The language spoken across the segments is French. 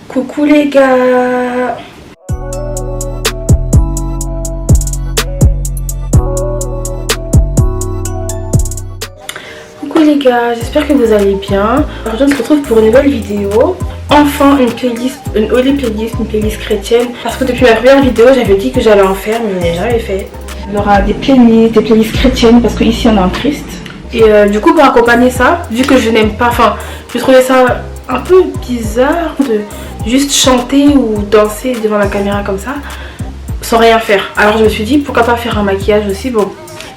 Coucou les gars. Coucou les gars, j'espère que vous allez bien. Aujourd'hui on se retrouve pour une nouvelle vidéo. Enfin une playlist, une holy playlist, une playlist chrétienne. Parce que depuis ma première vidéo j'avais dit que j'allais en faire mais je n'ai jamais fait. Il y aura des playlists chrétiennes parce qu'ici on est en Christ. Et du coup pour accompagner ça, vu que je n'aime pas, enfin je trouvais ça un peu bizarre de juste chanter ou danser devant la caméra comme ça sans rien faire. Alors je me suis dit pourquoi pas faire un maquillage aussi. Bon,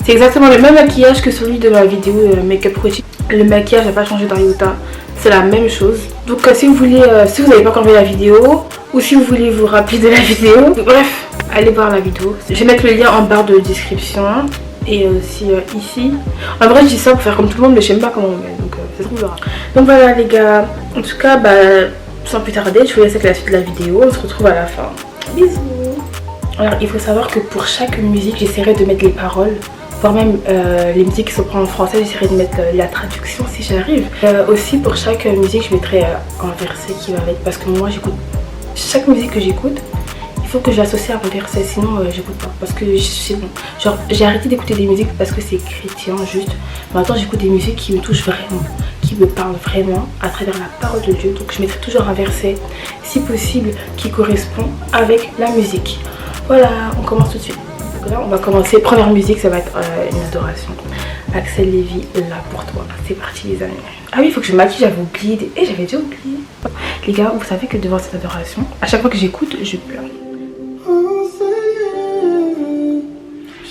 c'est exactement le même maquillage que celui de ma vidéo make-up routine. Le maquillage n'a pas changé dans iota, c'est la même chose. Donc si vous voulez, si vous n'avez pas encore vu la vidéo ou si vous voulez vous rappeler de la vidéo, bref, allez voir la vidéo. Je vais mettre le lien en barre de description et aussi ici. En vrai je dis ça pour faire comme tout le monde mais je sais même pas comment on met, donc c'est trop bizarre. Donc voilà les gars, en tout cas sans plus tarder je vous laisse avec la suite de la vidéo, on se retrouve à la fin. Bisous. Alors il faut savoir que pour chaque musique j'essaierai de mettre les paroles, voire même les musiques qui sont en français j'essaierai de mettre la traduction si j'arrive. Aussi pour chaque musique je mettrai un verset qui va avec, parce que moi j'écoute chaque musique que j'écoute, il faut que je l'associe à un verset, sinon j'écoute pas, parce que c'est bon. Genre j'ai arrêté d'écouter des musiques parce que c'est chrétien juste. Maintenant j'écoute des musiques qui me touchent vraiment, qui me parlent vraiment à travers la parole de Dieu. Donc je mettrai toujours un verset, si possible, qui correspond avec la musique. Voilà, on commence tout de suite. Donc là on va commencer, première musique ça va être une adoration. Axel Lévy, là pour toi. C'est parti les amis. Ah oui, il faut que je maquille, j'avais oublié. Et j'avais déjà oublié. Les gars, vous savez que devant cette adoration, à chaque fois que j'écoute, je pleure.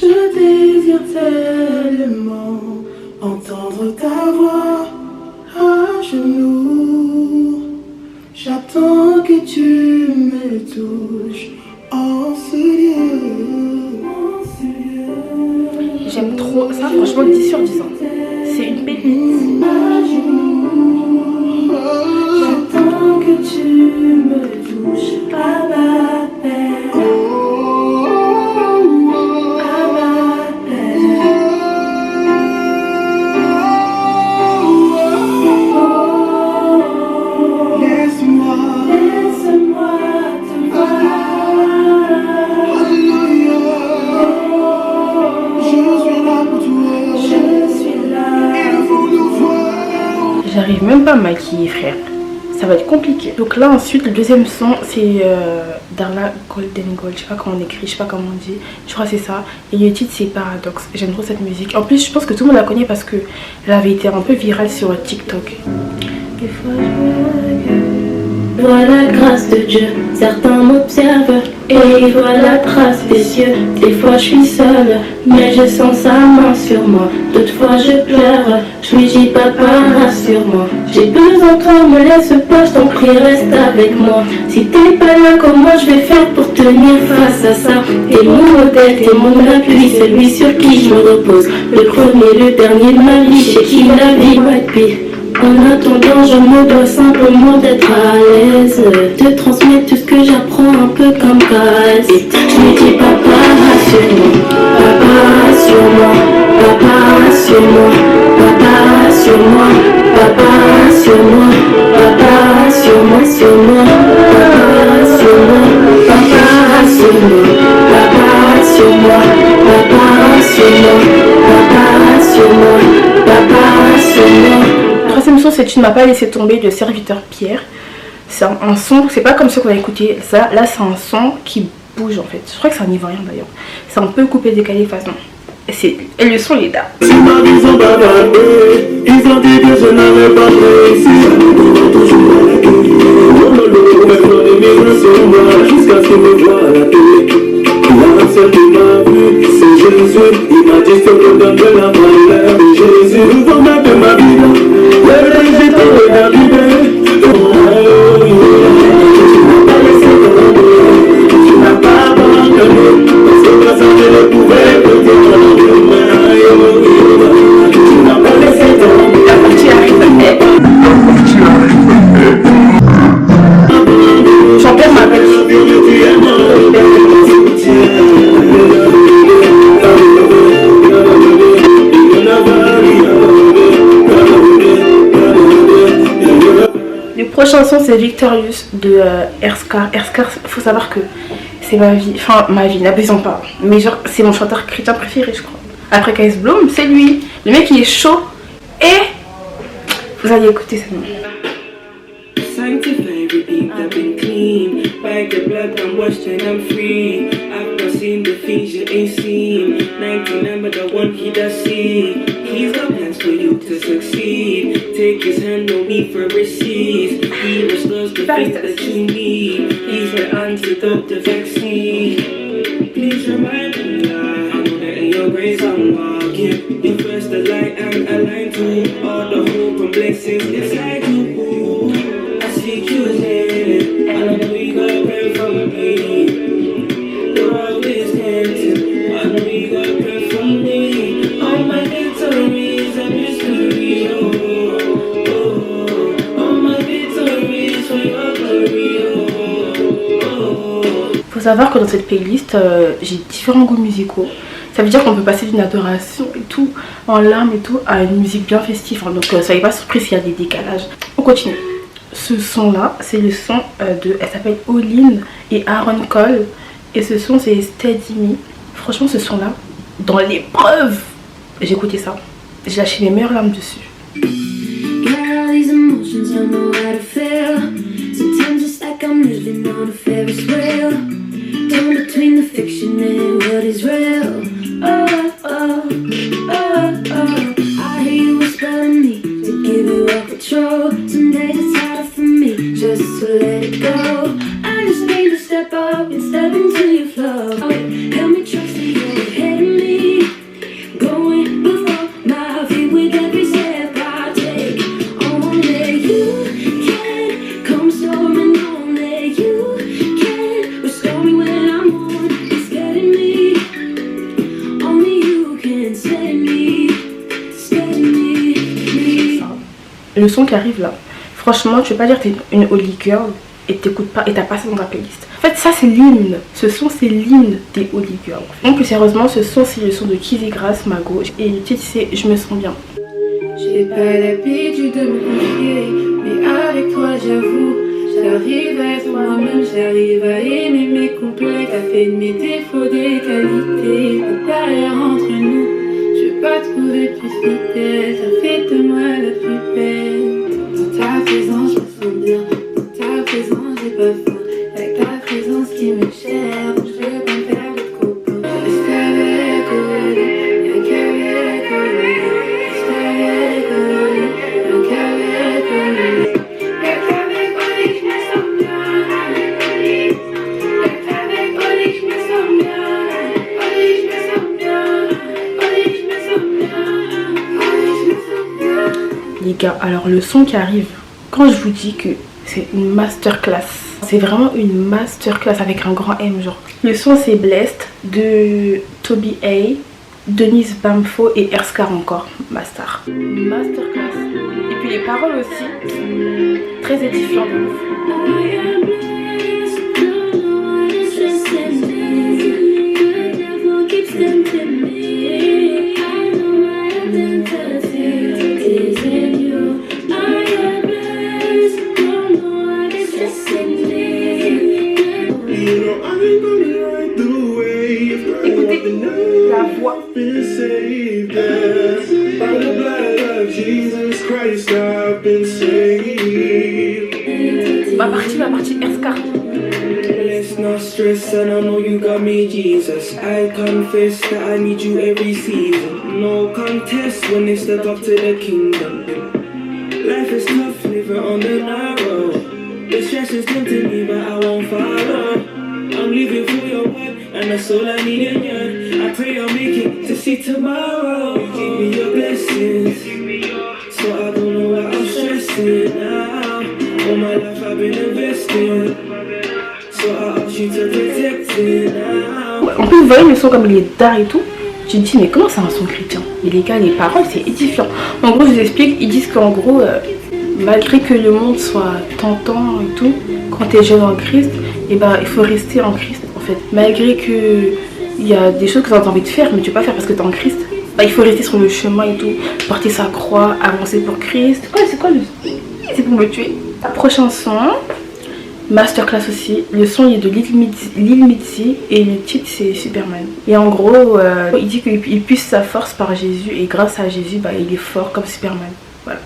Je désire tellement entendre ta voix à genoux. J'attends que tu me touches en ce lieu. J'aime trop ça, franchement 10 sur 10 ans. C'est une pépite. J'attends que tu me touches à ma peine. J'arrive même pas à me maquiller frère, ça va être compliqué. Donc là ensuite le deuxième son c'est Darla Golden Gold, je sais pas comment on écrit, je sais pas comment on dit, je crois que c'est ça. Et le titre c'est Paradoxe, j'aime trop cette musique. En plus je pense que tout le monde la connaît parce que elle avait été un peu virale sur TikTok. Des fois je vois la grâce de Dieu, certains m'observent et ils voient la trace des cieux. Des fois je suis seule, mais je sens sa main sur moi. D'autres fois je pleure, je lui dis papa rassure-moi. J'ai besoin de toi, me laisse pas, je t'en prie reste avec moi. Si t'es pas là, comment je vais faire pour tenir face à ça? T'es mon modèle, t'es mon appui, celui sur qui je me repose. Le premier, le dernier de ma vie, chez qui la vie va être pire. En attendant, je me dois simplement d'être à l'aise, de transmettre tout ce que j'apprends un peu comme gaz. Je me dis papa rassure-moi, papa rassure-moi, papa rassure-moi, papa rassure-moi, papa rassure-moi, papa rassure-moi, sur-moi, papa rassure-moi, papa rassure-moi, papa rassure-moi, papa rassure-moi, papa rassure-moi, papa rassure-moi. Le troisième son c'est Tu ne m'as pas laissé tomber de Serviteur Pierre. C'est un son, c'est pas comme ce qu'on a écouté, ça, là c'est un son qui bouge en fait. Je crois que c'est un ivoirien d'ailleurs. C'est un peu coupé décalé façon. Et le son il est là. Si ma vie sont bavardés, ils ont dit que je n'avais pas réussi. Ils vont toujours à la télé. Oh lolo, maintenant les mises sur moi jusqu'à ce qu'ils me voient à la télé. La seule qui m'a vu, c'est Jésus. Il m'a dit ce que donne de la valeur de Jésus. Nous formats de ma vie, la vérité est arrivée. Tu n'as pas abandonné, parce que grâce à Dieu le pouvait te tu n'as pas laissé tomber. La partie arrive. Jean-Pierre m'appelle. chanson c'est Victorious de Erskar. Erskar, faut savoir que c'est ma vie, enfin ma vie, n'abusons pas. Mais genre c'est mon chanteur chrétien préféré je crois. Après K.S. Bloom, c'est lui. Le mec il est chaud et vous allez écouter ça. Sanctified, redeemed, I've been clean. By the blood, I'm washed and I'm free. I've not seen the things you ain't seen. 99, but the one he does see. He's got plans for you to succeed. Take his hand, no need for receipts. He restores the faith that you need. He's the antidote, the vaccine. Please remind me, I know that in your grace I'm walking. You first the light and align to all the hope and blessings inside you. Faut savoir que dans cette playlist, j'ai différents goûts musicaux. Ça veut dire qu'on peut passer d'une adoration et tout, en larmes et tout, à une musique bien festive. Donc soyez pas surpris s'il y a des décalages. On continue. Ce son là, c'est le son elle s'appelle Olin et Aaron Cole. Et ce son c'est Steady Me. Franchement ce son là, dans l'épreuve, j'ai écouté ça. J'ai lâché mes meilleures larmes dessus. Just to let it go. I just need to step up and step into your flow. Help me trust that you're ahead of me. Going before my feet with every step I take. Only you can come storming. Only you can restore me when I'm on. It's getting me. Only you can steady me. Steady me. Le son qui arrive là. Franchement, tu peux pas dire que t'es une holy girl et t'écoutes pas et t'as pas ça dans ta playlist. En fait, ça c'est l'hymne. Ce son c'est l'hymne des holy girls. Donc plus sérieusement, ce son c'est le son de Kizzy Grace, Mago. Et le titre c'est Je me sens bien. J'ai pas l'habitude de me confier, mais avec toi j'avoue, j'arrive à être moi-même, j'arrive à aimer mes complets. T'as fait de mes défauts des qualités, pas de barrière entre nous. Je vais pas trouver plus fidèle, t'as fait de moi la plus belle. Dans ta présence, je me sens bien. Dans ta présence, j'ai pas faim. Avec ta présence qui me cherche, donc je veux pas me faire de copains. Reste avec Oli, y'a qu'avec Oli. Reste avec Oli, y'a qu'avec Oli. Y'a qu'avec Oli, je me sens bien. Y'a qu'avec Oli, je me sens bien. Oli, je me sens bien. Oli, je me sens bien. Oli, je me sens bien. Les gars, alors le son qui arrive, quand je vous dis que c'est une masterclass, c'est vraiment une masterclass avec un grand M genre. Le son c'est Blessed de Toby A, Denise Bamfo et Erskar encore, masterclass. Et puis les paroles aussi, très édifiantes. La voix. Ma partie Erskar. No stress, and I know you got me, Jesus. I confess that I need you every season. No contest when they step up to the kingdom. Life is tough, living on the narrow. The stress is tempting me, but I won't follow. I'm living for your word, and that's all I need in you. I pray I'll make it to see tomorrow. Give me your blessings, so I don't know why I'm stressing now. All my life I've been investing, so I ask you to protect it now. En plus, vous voyez le son comme il est dark et tout. Tu te dis, mais comment c'est un son chrétien? Et les gars, les paroles, c'est édifiant. En gros, je vous explique, ils disent qu'en gros, malgré que le monde soit tentant et tout, quand tu es jeune en Christ, et ben, il faut rester en Christ en fait. Malgré qu'il y a des choses que tu as envie de faire, mais tu peux pas faire parce que tu es en Christ, bah, il faut rester sur le chemin et tout, porter sa croix, avancer pour Christ. Ouais, c'est quoi le... C'est pour me tuer. La prochaine chanson, masterclass aussi. Le son il est de Lil Mitzi et le titre c'est Superman. Et en gros, il dit qu'il puise sa force par Jésus et grâce à Jésus, bah, il est fort comme Superman. Voilà.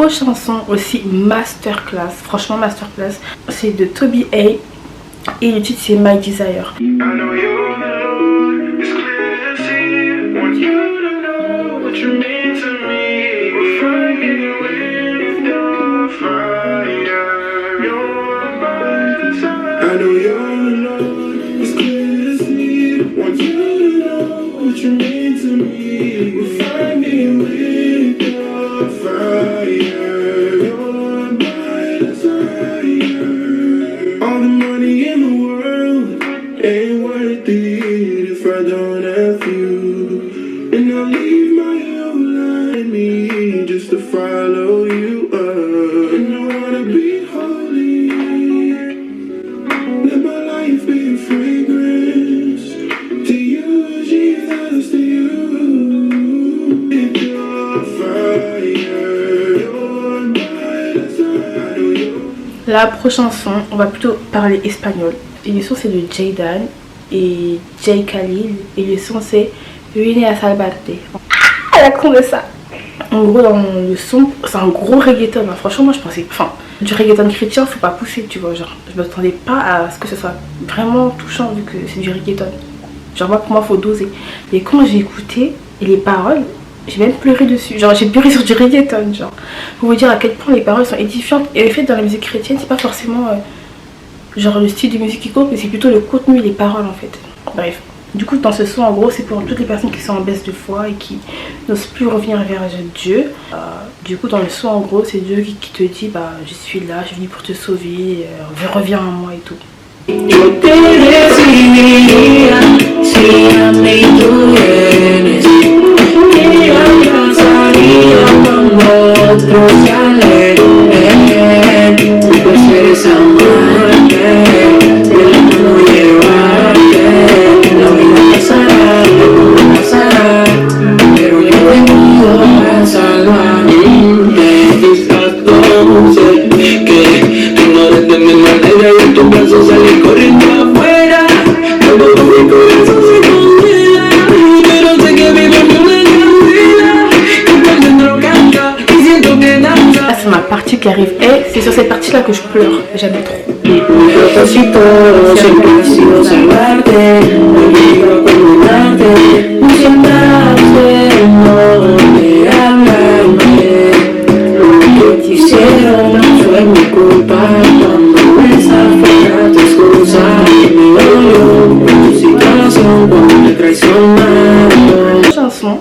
Chanson aussi masterclass, franchement masterclass, c'est de Toby A et le titre c'est My Desire. La prochaine chanson, on va plutôt parler espagnol. Et le son c'est de Jaydan et Jay Khalil. Et le son c'est Vine a Salvarte. Ah, la con de ça. En gros, dans le son, c'est un gros reggaeton. Hein. Franchement, moi je pensais, enfin, du reggaeton chrétien, faut pas pousser, tu vois. Genre, je m'attendais pas à ce que ce soit vraiment touchant vu que c'est du reggaeton. Genre, moi, pour moi, faut doser. Et quand j'ai écouté et les paroles, j'ai même pleuré dessus. Genre, j'ai pleuré sur du reggaeton. Genre, pour vous dire à quel point les paroles sont édifiantes. Et le fait, dans la musique chrétienne, c'est pas forcément genre le style de musique qui compte, mais c'est plutôt le contenu et les paroles en fait. Bref. Du coup, dans ce son, en gros, c'est pour toutes les personnes qui sont en baisse de foi et qui n'osent plus revenir vers Dieu. Du coup, dans le son, en gros, c'est Dieu qui te dit, bah, je suis là, je suis venu pour te sauver, reviens à moi et tout. Yo te decidiría si a mí tú vienes, y alcanzaría cuando otros se alejen. Pues eres amarte, el mundo llevarte, la vida pasará, el mundo pasará, pero yo he venido a salvarte. Quizás todo sé que tú no eres de mi manera y en tus brazos salí corriendo afuera. Todo mi corazón se congela, pero sé que vivo en una gran vida, que por dentro canta y siento que danza. Là, c'est ma partie qui arrive. Et c'est sur cette partie-là que je pleure. J'aime trop. Pero casi todo siempre ha sido salvarte, olvido perdonarte, no sientas no de hablarme. Lo que hicieron no fue mi culpa, cuando esa fuera tu excusa, me dolió tu situación cuando me traicionaron. Chanson,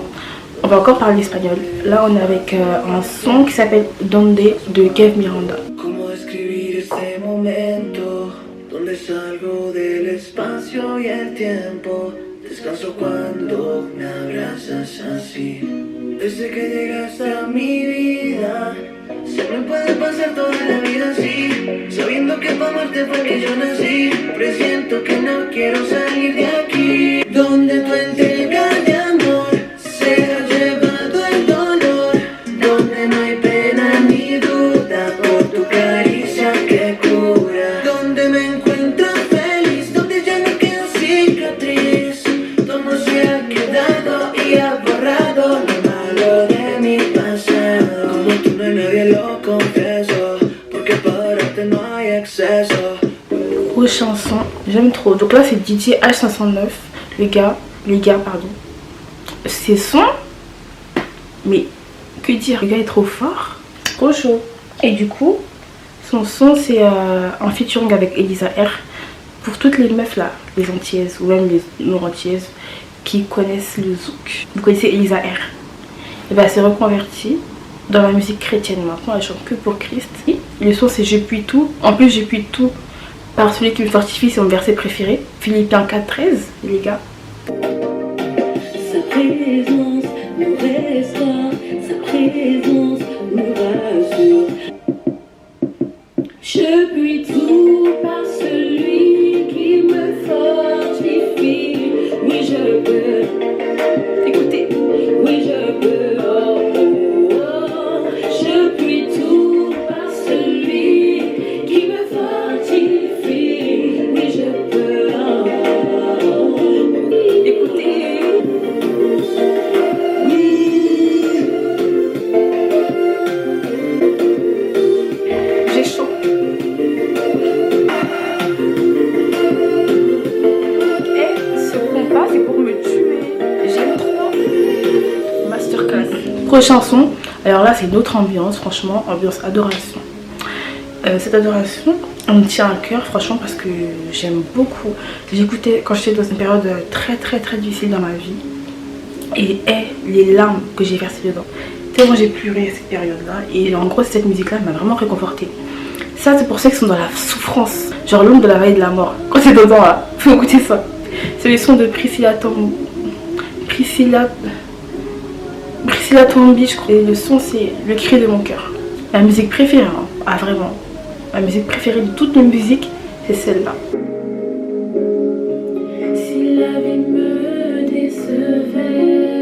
on va encore parler espagnol. Là, on est avec un son qui s'appelle Donde de Kev Miranda. ¿Cómo describir este momento donde salgo del espacio y el tiempo? Descanso cuando me abrazas así. Desde que llegaste a mi vida, se me puede pasar toda la vida así, sabiendo que para amarte fue que yo nací. Presiento que no quiero salir de aquí, donde tu entrega de amor se ha llevado el dolor, donde no hay pena ni duda por tu caricia que cura, donde me encuentro feliz, donde ya no queda cicatriz, todo se ha quedado y ha borrado lo malo de mi pasado. Como tú no hay nadie, lo confieso, porque para ti no hay exceso. Aux chansons, j'aime trop. Donc là, c'est DJ H509, les gars, pardon. Ces sons, mais Que dire, le gars est trop fort, trop chaud. Et du coup, son son c'est un featuring avec Elisa R. Pour toutes les meufs là, les antillaises ou même les non-antillaises qui connaissent le zouk. Vous connaissez Elisa R. Et ben elle s'est reconvertie dans la musique chrétienne maintenant, elle chante que pour Christ. Et le son c'est Je puis tout. En plus je puis tout par celui qui me fortifie, c'est mon verset préféré. Philippiens 4:13, les gars. Sa présence nous restaure, sa présence nous rassure. Je puis tout par celui qui me fortifie. Oui, je peux. Écoutez. Oui, je peux. Oh, oh, oh. Je puis tout par celui qui me fortifie. Oui, je peux. Oh, oh, oh. Écoutez. J'ai chaud. Et ce compas c'est pour me tuer. J'aime trop. Masterclass. Prochaine chanson. Alors là c'est une autre ambiance, franchement, ambiance adoration. Cette adoration, on me tient à cœur franchement parce que j'aime beaucoup. J'écoutais quand j'étais dans une période très difficile dans ma vie. Et les larmes que j'ai versées dedans. Tellement j'ai pleuré à cette période-là. Et en gros cette musique-là m'a vraiment réconfortée. Ça c'est pour ceux qui sont dans la souffrance. Genre l'ombre de la vallée de la mort. Quand c'est dedans là, faut écouter ça. C'est le son de Priscilla Tombi, je crois. Et le son c'est Le cri de mon cœur. Ma musique préférée, hein. Ah vraiment. Ma musique préférée de toutes les musiques, c'est celle-là. Si la vie me décevait,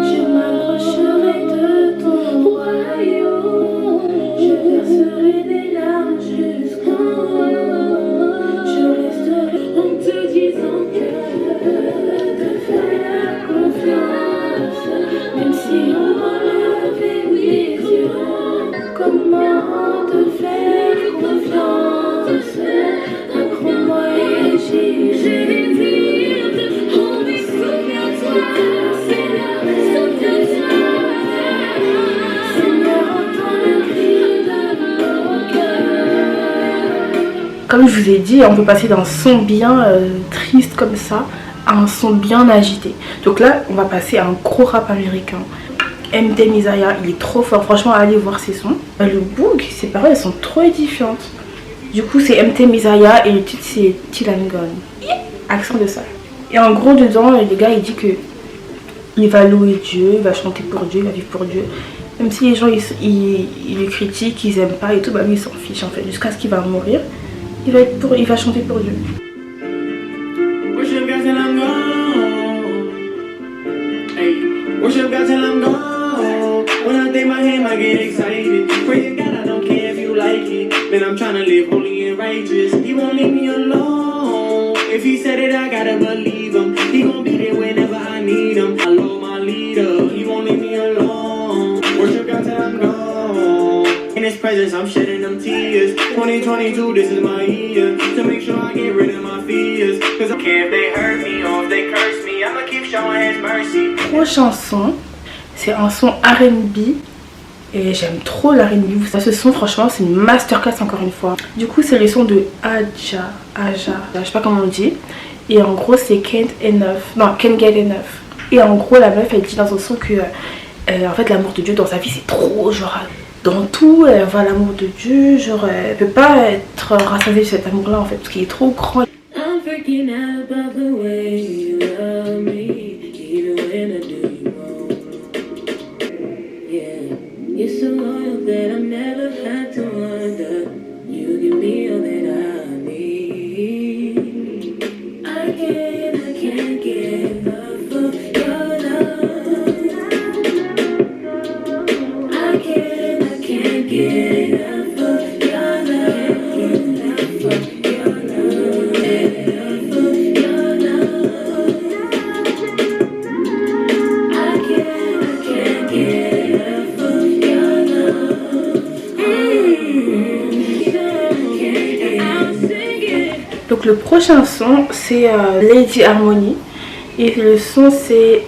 je m'approcherai de ton royaume. Je verserai des larmes jusqu'en haut. Je resterai en te disant que de faire confiance, même si on m'enlève les yeux. Comment te faire confiance? Accrois-moi et j'ai désir de tomber souviens-toi. Souviens-toi. Seigneur, entends le cri de mon cœur. Comme je vous ai dit, on peut passer d'un son bien triste comme ça à un son bien agité. Donc là, on va passer à un gros rap américain. MT Misaya, il est trop fort, franchement allez voir ses sons. Le boog, ses paroles elles sont trop édifiantes. Du coup c'est MT Misaya et le titre c'est Till I'm Gone. Accent de ça. Et en gros dedans le gars il dit que il va louer Dieu, il va chanter pour Dieu, il va vivre pour Dieu. Même si les gens ils le critiquent, ils aiment pas et tout, bah lui il s'en fiche en fait. Jusqu'à ce qu'il va mourir, il va chanter pour Dieu. Worship God till I'm gone. Hey, worship God till I'm gone. When I think my him, I get excited. Pray to God, I don't care if you like it. Man, I'm trying to live holy and righteous. He won't leave me alone. If he said it, I gotta believe him. He gon' be there whenever I need him. I love my leader. He won't leave me alone. Worship God till I'm gone. In his presence, I'm shedding them tears. 2022, this is my year. To make sure I get rid of my fears. Cause I care if they hurt me or if they curse me. I'ma keep showing his mercy. Prochain son, c'est un son R&B et j'aime trop l'R&B. Ce son franchement c'est une masterclass encore une fois. Du coup c'est le son de Aja, je sais pas comment on dit. Et en gros c'est Can't Get Enough. Et en gros la meuf elle dit dans son son que en fait l'amour de Dieu dans sa vie c'est trop genre dans tout elle voit l'amour de Dieu, genre elle peut pas être rassasiée de cet amour là en fait parce qu'il est trop grand. I'm freaking out about the way you love me, even when I do you wrong. Yeah, you're so loyal that I've never had to wonder. You give me all that I need. I can't get enough of your love. I can't get enough of your love. Donc le prochain son c'est Lady Harmony Et le son c'est...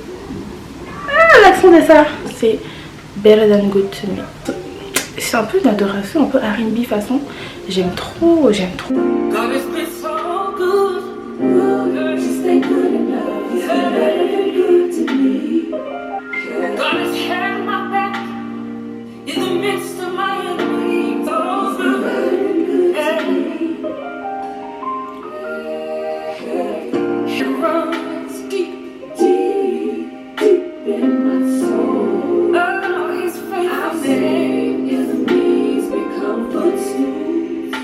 Ah, l'accent de ça, c'est Better Than Good To Me. C'est un peu une adoration, un peu R&B façon. J'aime trop, j'aime trop. God has been so good, good, just ain't good enough. He's been better than good to me. God has had my back in the midst of my enemies. Oh, good, better than good to me. He runs deep, deep, deep in my soul. Oh, His faithfulness. Enemies become footstools.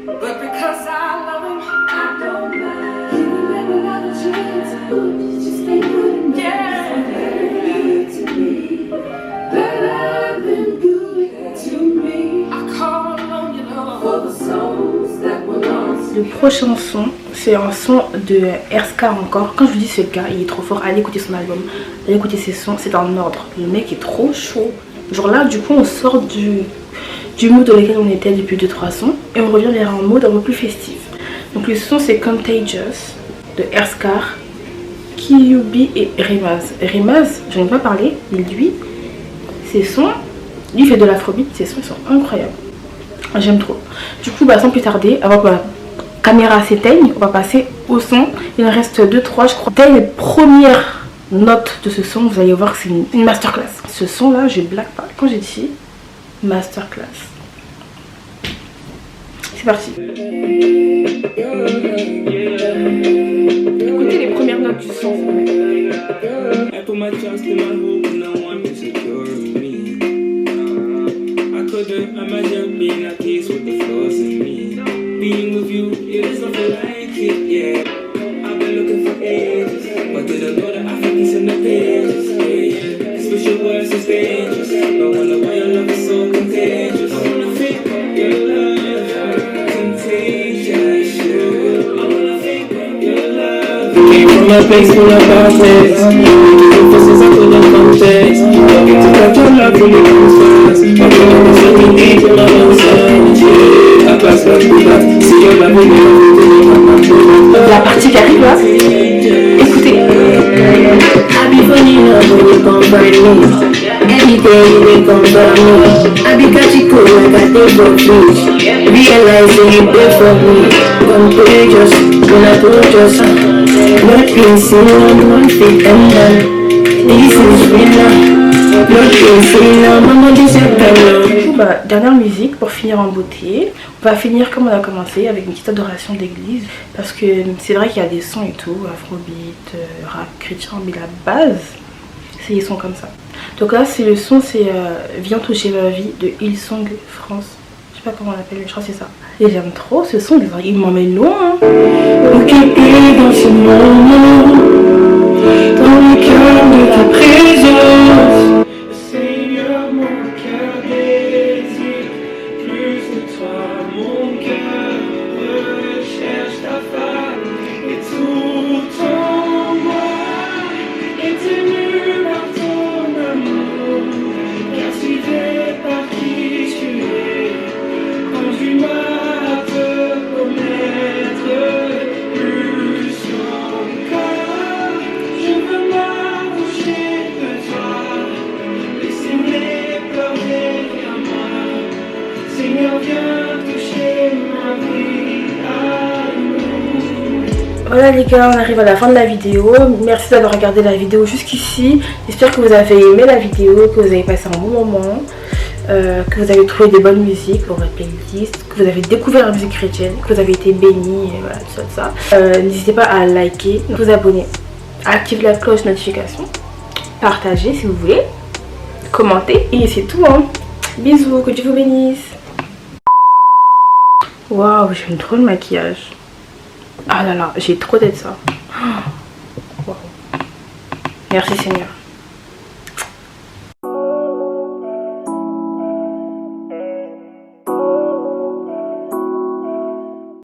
But because I love Him, I don't mind. He will never have a chance. Good, just ain't good enough. Yeah. Better to me. Better than good to me. I call on you, Lord, for the souls that were lost. Le prochain son, c'est un son de Erskar encore. Quand je vous dis ce gars, il est trop fort. Allez écouter son album, allez écouter ses sons, c'est en ordre. Le mec est trop chaud. Genre là, du coup, on sort du mood dans lequel on était depuis 2-3 sons et on revient vers un mood un peu plus festif. Donc le son c'est Contagious de Erskar, Kyubi et Rimaz. Rimaz, j'en ai pas parlé, mais lui, ses sons, lui fait de l'afrobeat, ses sons sont incroyables. J'aime trop. Du coup, sans plus tarder, avant que la caméra s'éteigne, on va passer au son. Il en reste 2-3 je crois. Dès les premières notes de ce son, vous allez voir que c'est une masterclass. Ce son là, je blague pas. Quand j'ai dit masterclass, c'est parti. Écoutez les premières notes du son. I put my trust in my hope and no one can secure me. I couldn't imagine being at peace with the flaws in me. Being with you, it is nothing like it, yeah. I've been looking for ages, but didn't know that I think it's in the pages, yeah. This with your words is dangerous. No wonder why your love is so contagious. I wanna feel your love, contagious, yeah. I wanna feel your love. Came from a place full of darkness. Since I couldn't contest, I get to touch your love really comes fast. My feeling is looking deep in my lungs, yeah. I pass back to that, see your love really La partie qui arrive là, écoutez. I be funny love when you come find me. Every day you will come for me. I be catching cool like I take for fish. Realize that you pay for me. Contagious when I told just not being seen on one feet and done. This is real. Not being seen on mama this is real. Dernière musique pour finir en beauté. On va finir comme on a commencé avec une petite adoration d'église. Parce que c'est vrai qu'il y a des sons et tout, afrobeat, rap chrétien, mais la base, c'est les sons comme ça. Donc là, c'est le son, c'est Viens toucher ma vie de Hillsong France. Je sais pas comment on l'appelle, mais je crois que c'est ça. Et j'aime trop ce son, il m'emmène loin. Occupé dans ce moment, dans le cœur de ta présence. Seigneur, mon cœur désire plus de toi. Mon cœur recherche ta face et tout en moi est tenu par ton amour. Car tu es par qui tu es, conduis-moi à te connaître plus encore. Je veux m'approcher de toi, laisser mes peurs derrière moi. Seigneur, viens toucher ma vie à nous. Voilà les gars, on arrive à la fin de la vidéo. Merci d'avoir regardé la vidéo jusqu'ici. J'espère que vous avez aimé la vidéo, que vous avez passé un bon moment, que vous avez trouvé des bonnes musiques pour votre playlist, que vous avez découvert la musique chrétienne, que vous avez été bénis, et voilà, tout ça. N'hésitez pas à liker, vous abonner, activer la cloche de notification, partager si vous voulez, commenter et c'est tout hein. Bisous, que Dieu vous bénisse. Waouh, j'aime trop le maquillage. Ah là là, j'ai trop d'être ça. Waouh. Merci Seigneur.